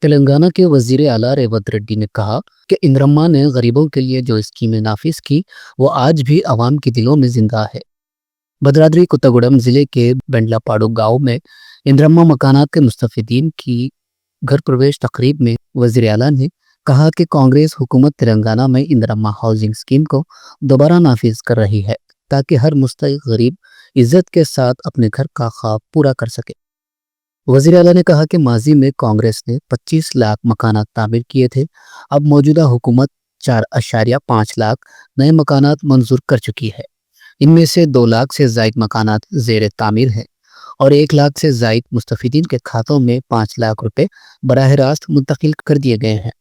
तेलंगाना के वजीर आला रेवंत रेड्डी ने कहा कि इंदिरम्मा ने गरीबों के लिए जो स्कीमें नाफिज की वो आज भी अवाम के दिलों में जिंदा है। भद्राद्री कोत्तागुड़म जिले के बेंडलापाड़ू गांव में इंदिरम्मा मकानात के मुस्तफिदीन की घर प्रवेश तकरीब में वजीर आला ने कहा कि कांग्रेस हुकूमत तेलंगाना में इंदिरम्मा हाउसिंग स्कीम को दोबारा नाफिज कर रही है ताकि हर मुस्तहिक गरीब इज्जत के साथ अपने घर का ख्वाब पूरा कर सके। वजीर आला ने कहा कि माजी में कांग्रेस ने 25 लाख मकानात तामीर किए थे। अब मौजूदा हुकूमत 4.5 लाख नए मकानात मंजूर कर चुकी है। इनमें से 2 लाख से जायद मकानात जेर तामीर हैं और 1 लाख से जायद मुस्तफिदीन के खातों में 5 लाख रुपए बराह रास्त मुंतकिल कर दिए गए हैं।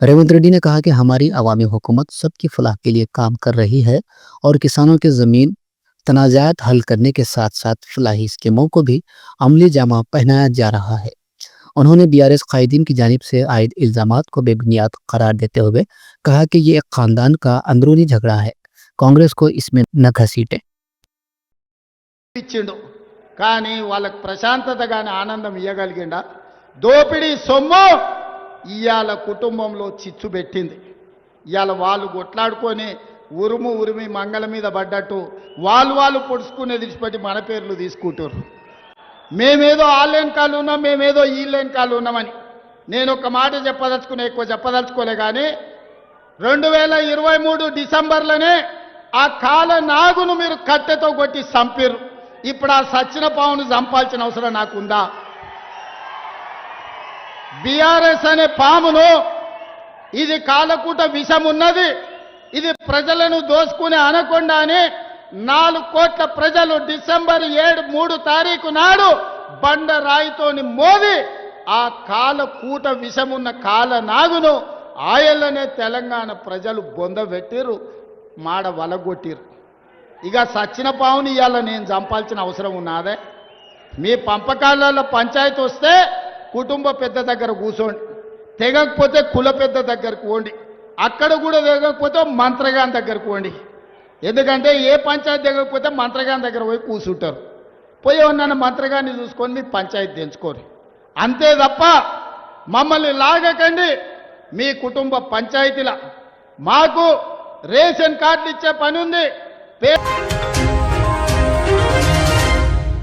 रेवंत रेड्डी ने कहा कि हमारी अवामी हुकूमत सबकी फलाह के लिए काम कर रही है और किसानों के ज़मीन तनाज़ात हल करने के साथ साथ फलाही स्कीमों को भी अमली जामा पहनाया जा रहा है। उन्होंने बीआरएस कायदीन की जानिब से आयद इल्ज़ामात को बेबुनियाद करार देते हुए कहा कि ये एक खानदान का अंदरूनी झगड़ा है, कांग्रेस को इसमें न घसीटें। ఇచ్చిండు కానీ వాళ్ళకి ప్రశాంతత గాని ఆనందం ఇయ్యగలిగిండా? దోపిడీ సొమ్ము ఇయాల కుటుంబంలో చిచ్చు పెట్టింది. ఇయాల వాళ్ళు కొట్లాడుకొని ఉరుమి మంగళ మీద పడ్డట్టు వాళ్ళు పొడుచుకునే దిడిచిపెట్టి మన పేర్లు తీసుకుంటారు. మేమేదో ఆన్లైన్ కాలు ఉన్నాం, మేమేదో ఈ లైన్ కాలు ఉన్నామని నేను ఒక మాట చెప్పదలుచుకునే, ఎక్కువ చెప్పదలుచుకోలే. కానీ 2023 డిసెంబర్లోనే ఆ కాల నాగును మీరు కట్టెతో కొట్టి చంపారు. ఇప్పుడు ఆ సచ్చిన పావును చంపాల్సిన అవసరం నాకుందా? బీఆర్ఎస్ అనే పామును, ఇది కాలకూట విషం ఉన్నది, ఇది ప్రజలను దోసుకునే అనకొండ అని 4 కోట్ల ప్రజలు డిసెంబర్ 3 తారీఖు నాడు బండరాయితోని మోది ఆ కాలకూట విషమున్న కాల నాగును ఆయల్లనే తెలంగాణ ప్రజలు బొందబెట్టిరు, మాడ వలగొట్టిరు. ఇక సచ్చిన పావుని ఇవాళ నేను చంపాల్సిన అవసరం ఉన్నదే? మీ పంపకాలలో పంచాయతీ వస్తే కుటుంబ పెద్ద దగ్గర కూర్చోండి, తెగకపోతే కుల పెద్ద దగ్గరకు పోండి, అక్కడ కూడా తెగకపోతే మంత్రగాని దగ్గరకు పోండి. ఎందుకంటే ఏ పంచాయతీ తెగకపోతే మంత్రగాని దగ్గర పోయి కూర్చుంటారు. పోయి నన్ను మంత్రగాన్ని చూసుకొని మీ పంచాయతీ తెంచుకోరు. అంతే తప్ప మమ్మల్ని లాగకండి. మీ కుటుంబ పంచాయతీల మాకు రేషన్ కార్డులు ఇచ్చే పని ఉంది.